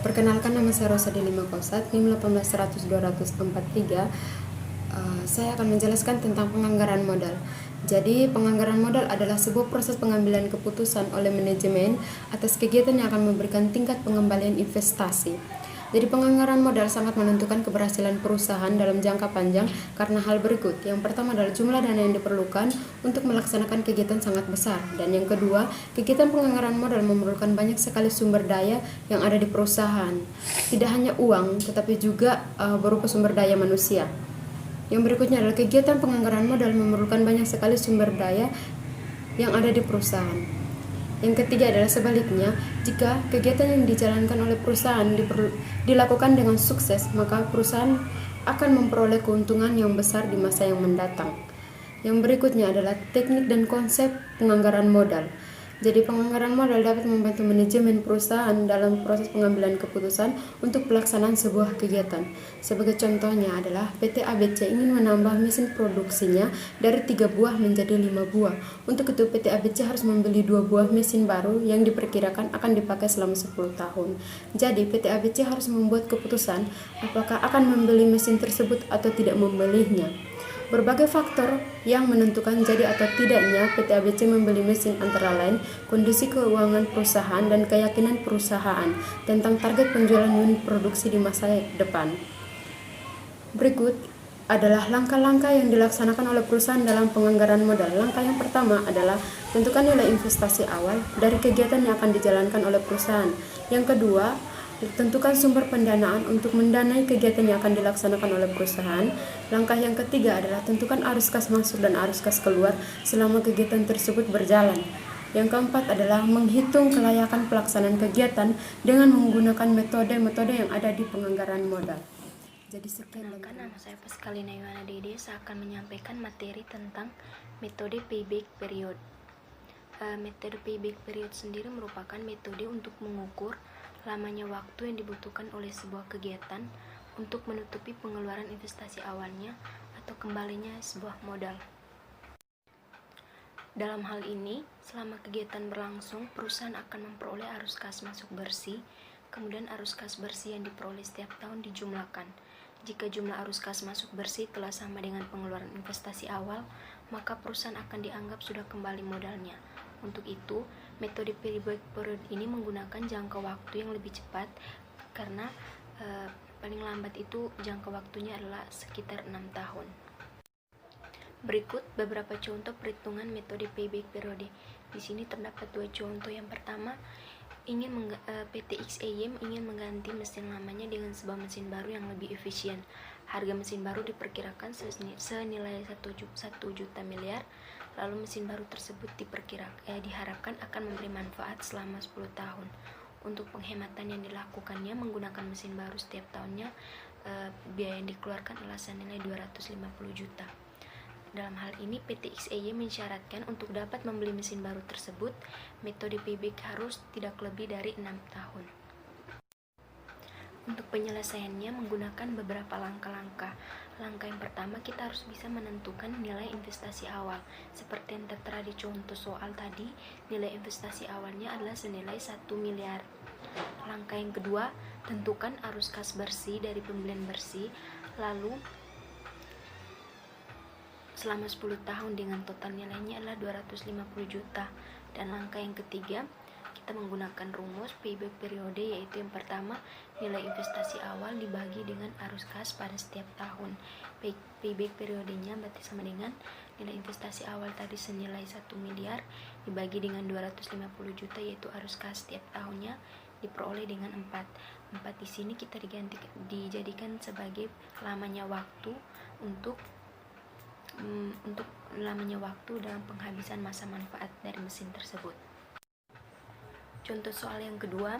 Perkenalkan, nama saya Rosa Delima Kausat, NIM 1810243. Saya akan menjelaskan tentang penganggaran modal. Jadi, penganggaran modal adalah sebuah proses pengambilan keputusan oleh manajemen atas kegiatan yang akan memberikan tingkat pengembalian investasi. Jadi, penganggaran modal sangat menentukan keberhasilan perusahaan dalam jangka panjang karena hal berikut. Yang pertama adalah jumlah dana yang diperlukan untuk melaksanakan kegiatan sangat besar. Dan yang kedua, kegiatan penganggaran modal memerlukan banyak sekali sumber daya yang ada di perusahaan. Tidak hanya uang, tetapi juga berupa sumber daya manusia. Yang berikutnya adalah kegiatan penganggaran modal memerlukan banyak sekali sumber daya yang ada di perusahaan. Yang ketiga adalah sebaliknya, jika kegiatan yang dijalankan oleh perusahaan dilakukan dengan sukses, maka perusahaan akan memperoleh keuntungan yang besar di masa yang mendatang. Yang berikutnya adalah teknik dan konsep penganggaran modal. Jadi, penganggaran modal dapat membantu manajemen perusahaan dalam proses pengambilan keputusan untuk pelaksanaan sebuah kegiatan. Sebagai contohnya adalah PT ABC ingin menambah mesin produksinya dari 3 buah menjadi 5 buah. Untuk itu PT ABC harus membeli 2 buah mesin baru yang diperkirakan akan dipakai selama 10 tahun. Jadi, PT ABC harus membuat keputusan apakah akan membeli mesin tersebut atau tidak membelinya. Berbagai faktor yang menentukan jadi atau tidaknya PT ABC membeli mesin antara lain kondisi keuangan perusahaan dan keyakinan perusahaan tentang target penjualan unit produksi di masa depan. Berikut adalah langkah-langkah yang dilaksanakan oleh perusahaan dalam penganggaran modal. Langkah yang pertama adalah tentukan nilai investasi awal dari kegiatan yang akan dijalankan oleh perusahaan. Yang kedua, tentukan sumber pendanaan untuk mendanai kegiatan yang akan dilaksanakan oleh perusahaan. Langkah yang ketiga adalah tentukan arus kas masuk dan arus kas keluar selama kegiatan tersebut berjalan. Yang keempat adalah menghitung kelayakan pelaksanaan kegiatan dengan menggunakan metode-metode yang ada di penganggaran modal. Jadi sekian. Nama saya Pascalina Yohana Dede. Saya akan menyampaikan materi tentang metode payback period. Metode payback period sendiri merupakan metode untuk mengukur lamanya waktu yang dibutuhkan oleh sebuah kegiatan untuk menutupi pengeluaran investasi awalnya atau kembalinya sebuah modal. Dalam hal ini, selama kegiatan berlangsung, perusahaan akan memperoleh arus kas masuk bersih, kemudian arus kas bersih yang diperoleh setiap tahun dijumlahkan. Jika jumlah arus kas masuk bersih telah sama dengan pengeluaran investasi awal, maka perusahaan akan dianggap sudah kembali modalnya. Untuk itu, metode payback period ini menggunakan jangka waktu yang lebih cepat karena paling lambat itu jangka waktunya adalah sekitar 6 tahun. Berikut beberapa contoh perhitungan metode payback period. Di sini terdapat 2 contoh. Yang pertama, PT XAYM ingin mengganti mesin lamanya dengan sebuah mesin baru yang lebih efisien. Harga mesin baru diperkirakan senilai 1 juta miliar. Lalu mesin baru tersebut diharapkan akan memberi manfaat selama 10 tahun. Untuk penghematan yang dilakukannya menggunakan mesin baru setiap tahunnya, biaya yang dikeluarkan adalah senilai 250 juta. Dalam hal ini, PT XAY mensyaratkan untuk dapat membeli mesin baru tersebut, metode payback harus tidak lebih dari 6 tahun. Untuk penyelesaiannya menggunakan beberapa langkah-langkah. Langkah yang pertama, kita harus bisa menentukan nilai investasi awal. Seperti yang tertera di contoh soal tadi, nilai investasi awalnya adalah senilai 1 miliar. Langkah yang kedua, tentukan arus kas bersih dari pembelian bersih, lalu selama 10 tahun dengan total nilainya adalah 250 juta. Dan langkah yang ketiga, kita menggunakan rumus payback periode, yaitu yang pertama, nilai investasi awal dibagi dengan arus kas pada setiap tahun. Payback periodenya berarti sama dengan nilai investasi awal tadi senilai 1 miliar dibagi dengan 250 juta, yaitu arus kas setiap tahunnya diperoleh dengan 4 di sini kita dijadikan sebagai lamanya waktu untuk lamanya waktu dalam penghabisan masa manfaat dari mesin tersebut. Contoh soal yang kedua,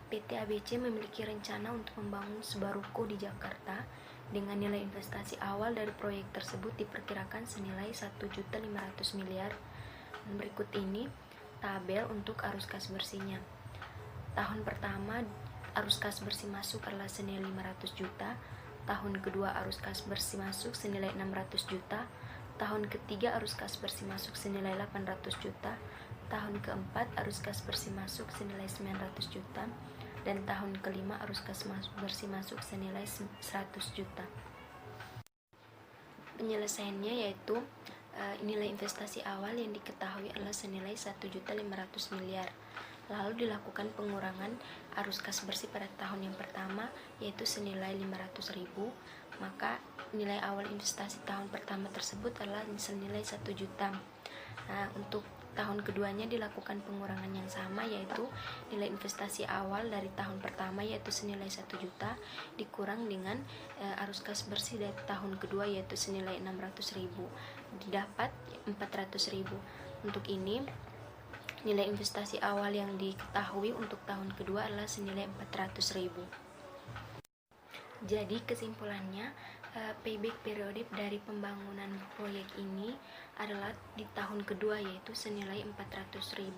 PT ABC memiliki rencana untuk membangun sebuah ruko di Jakarta dengan nilai investasi awal dari proyek tersebut diperkirakan senilai 1.500 miliar. Berikut ini tabel untuk arus kas bersihnya. Tahun pertama arus kas bersih masuk adalah senilai 500 juta, tahun kedua arus kas bersih masuk senilai 600 juta, tahun ketiga arus kas bersih masuk senilai 800 juta, tahun keempat arus kas bersih masuk senilai 900 juta, dan tahun kelima arus kas bersih masuk senilai 100 juta. Penyelesaiannya yaitu nilai investasi awal yang diketahui adalah senilai 1.500 miliar. Lalu dilakukan pengurangan arus kas bersih pada tahun yang pertama yaitu senilai 500.000, maka nilai awal investasi tahun pertama tersebut adalah senilai 1 juta. Nah, untuk tahun keduanya dilakukan pengurangan yang sama, yaitu nilai investasi awal dari tahun pertama yaitu senilai 1 juta dikurang dengan arus kas bersih dari tahun kedua yaitu senilai 600.000, didapat 400.000. Untuk ini nilai investasi awal yang diketahui untuk tahun kedua adalah senilai 400.000. Jadi kesimpulannya, payback periode dari pembangunan proyek ini adalah di tahun kedua yaitu senilai 400.000.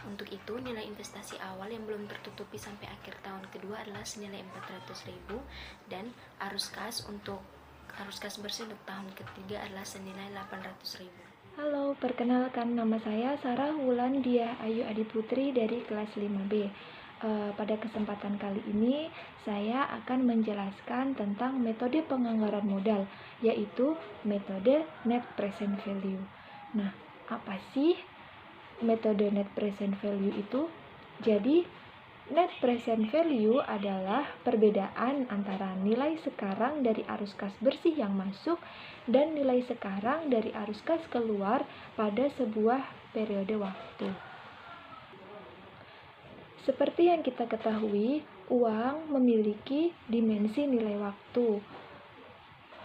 Untuk itu nilai investasi awal yang belum tertutupi sampai akhir tahun kedua adalah senilai 400.000 dan arus kas bersih untuk tahun ketiga adalah senilai 800.000. Halo, perkenalkan nama saya Sarah Wulan Diah Ayu Adiputri dari kelas 5B. Pada kesempatan kali ini saya akan menjelaskan tentang metode penganggaran modal, yaitu metode net present value. Nah, apa sih metode net present value itu? Jadi, net present value adalah perbedaan antara nilai sekarang dari arus kas bersih yang masuk dan nilai sekarang dari arus kas keluar pada sebuah periode waktu. Seperti yang kita ketahui, uang memiliki dimensi nilai waktu.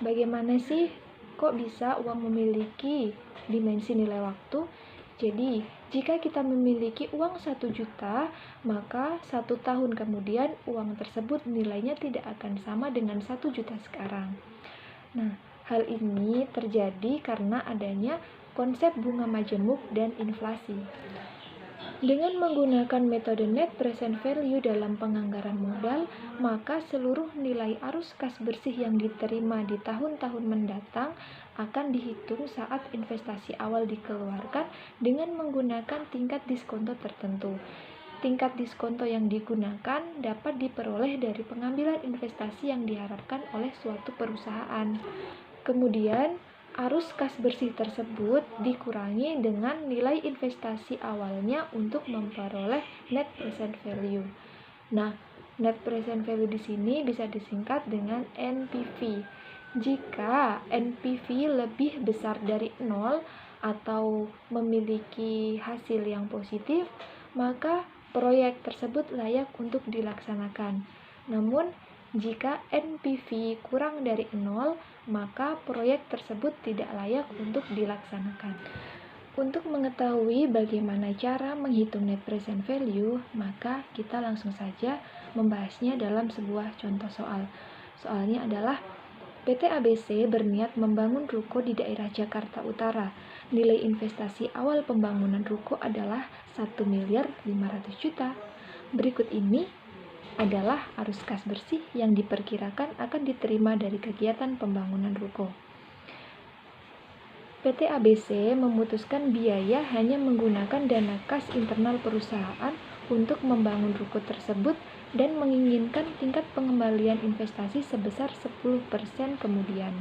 Bagaimana sih kok bisa uang memiliki dimensi nilai waktu? Jadi, jika kita memiliki uang 1 juta, maka 1 tahun kemudian uang tersebut nilainya tidak akan sama dengan 1 juta sekarang. Nah, hal ini terjadi karena adanya konsep bunga majemuk dan inflasi. Dengan menggunakan metode net present value dalam penganggaran modal, maka seluruh nilai arus kas bersih yang diterima di tahun-tahun mendatang akan dihitung saat investasi awal dikeluarkan dengan menggunakan tingkat diskonto tertentu. Tingkat diskonto yang digunakan dapat diperoleh dari pengambilan investasi yang diharapkan oleh suatu perusahaan. Kemudian, arus kas bersih tersebut dikurangi dengan nilai investasi awalnya untuk memperoleh net present value. Nah, net present value di sini bisa disingkat dengan NPV. Jika NPV lebih besar dari 0 atau memiliki hasil yang positif, maka proyek tersebut layak untuk dilaksanakan. Namun, jika NPV kurang dari 0, maka proyek tersebut tidak layak untuk dilaksanakan. Untuk mengetahui bagaimana cara menghitung net present value, maka kita langsung saja membahasnya dalam sebuah contoh soal. Soalnya adalah PT ABC berniat membangun ruko di daerah Jakarta Utara. Nilai investasi awal pembangunan ruko adalah 1.500.000 juta. Berikut ini adalah arus kas bersih yang diperkirakan akan diterima dari kegiatan pembangunan ruko. PT ABC memutuskan biaya hanya menggunakan dana kas internal perusahaan untuk membangun ruko tersebut dan menginginkan tingkat pengembalian investasi sebesar 10% kemudian.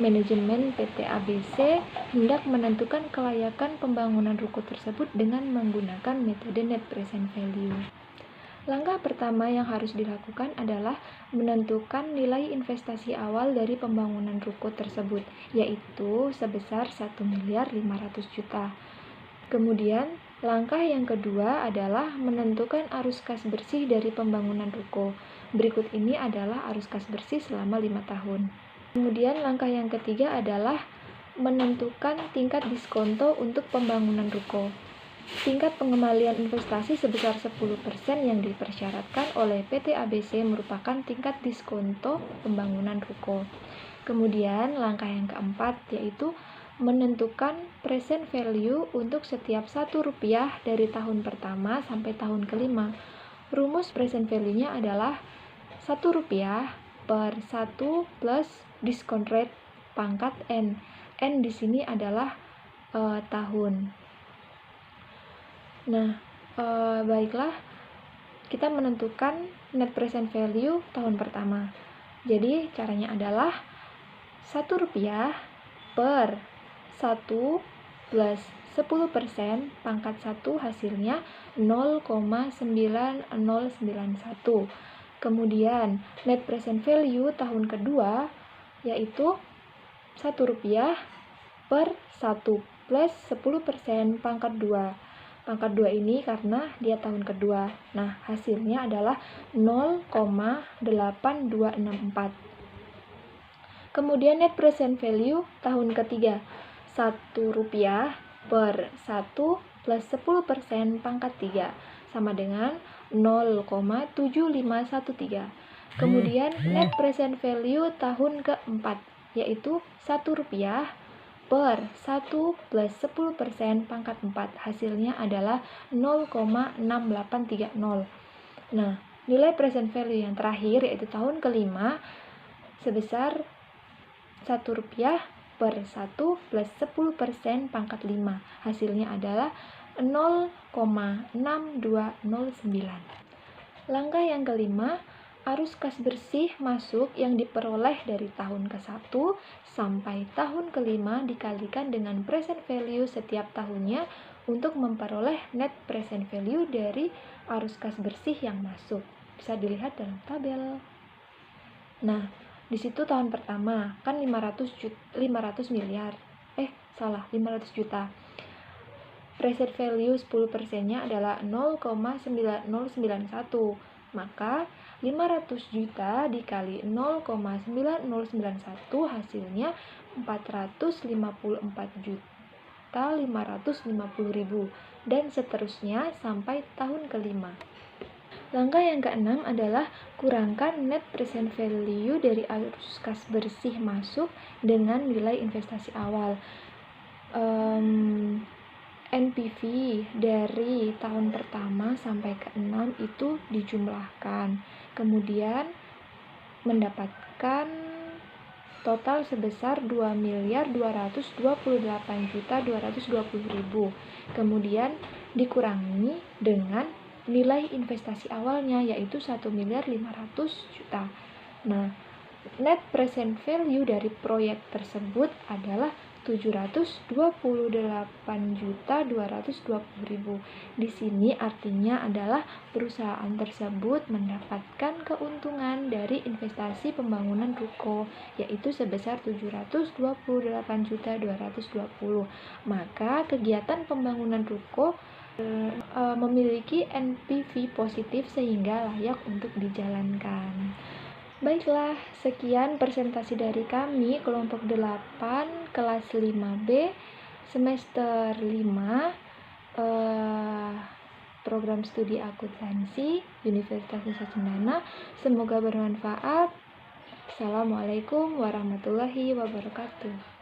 Manajemen PT ABC hendak menentukan kelayakan pembangunan ruko tersebut dengan menggunakan metode net present value. Langkah pertama yang harus dilakukan adalah menentukan nilai investasi awal dari pembangunan ruko tersebut, yaitu sebesar 1.500.000 juta. Kemudian, langkah yang kedua adalah menentukan arus kas bersih dari pembangunan ruko. Berikut ini adalah arus kas bersih selama 5 tahun. Kemudian, langkah yang ketiga adalah menentukan tingkat diskonto untuk pembangunan ruko. Tingkat pengembalian investasi sebesar 10% yang dipersyaratkan oleh PT ABC merupakan tingkat diskonto pembangunan ruko. Kemudian langkah yang keempat yaitu menentukan present value untuk setiap Rp1 dari tahun pertama sampai tahun kelima. Rumus present value-nya adalah Rp1 per 1 plus discount rate pangkat N. N di sini adalah tahun. Nah, baiklah, kita menentukan net present value tahun pertama. Jadi caranya adalah Rp1 per 1 plus 10% pangkat 1 hasilnya 0,9091. Kemudian net present value tahun kedua yaitu Rp1 per 1 plus 10% pangkat 2. Pangkat 2 ini karena dia tahun kedua. Nah, hasilnya adalah 0,8264. Kemudian net present value tahun ketiga, Rp1 per 1 plus 10% pangkat 3 sama dengan 0,7513. Kemudian net present value tahun keempat yaitu Rp1 per 1 plus 10% pangkat 4. Hasilnya adalah 0,6830. Nah, nilai present value yang terakhir yaitu tahun kelima sebesar Rp1 per 1 plus 10% pangkat 5. Hasilnya adalah 0,6209. Langkah yang kelima, arus kas bersih masuk yang diperoleh dari tahun ke-1 sampai tahun ke-5 dikalikan dengan present value setiap tahunnya untuk memperoleh net present value dari arus kas bersih yang masuk. Bisa dilihat dalam tabel. Nah, di situ tahun pertama kan 500 juta. Present value 10%-nya adalah 0,9091. Maka 500 juta dikali 0,9091 hasilnya 454.550.000 dan seterusnya sampai tahun kelima. Langkah yang keenam adalah kurangkan net present value dari arus kas bersih masuk dengan nilai investasi awal. NPV dari tahun pertama sampai ke-6 itu dijumlahkan. Kemudian mendapatkan total sebesar 2.228.220.000. Kemudian dikurangi dengan nilai investasi awalnya yaitu 1.500.000.000. Nah, net present value dari proyek tersebut adalah 728.220.000. Di sini artinya adalah perusahaan tersebut mendapatkan keuntungan dari investasi pembangunan ruko yaitu sebesar 728.220. Maka kegiatan pembangunan ruko memiliki NPV positif sehingga layak untuk dijalankan. Baiklah, sekian presentasi dari kami kelompok 8 kelas 5B semester 5 program studi akuntansi Universitas Nusa Cendana. Semoga bermanfaat. Assalamualaikum warahmatullahi wabarakatuh.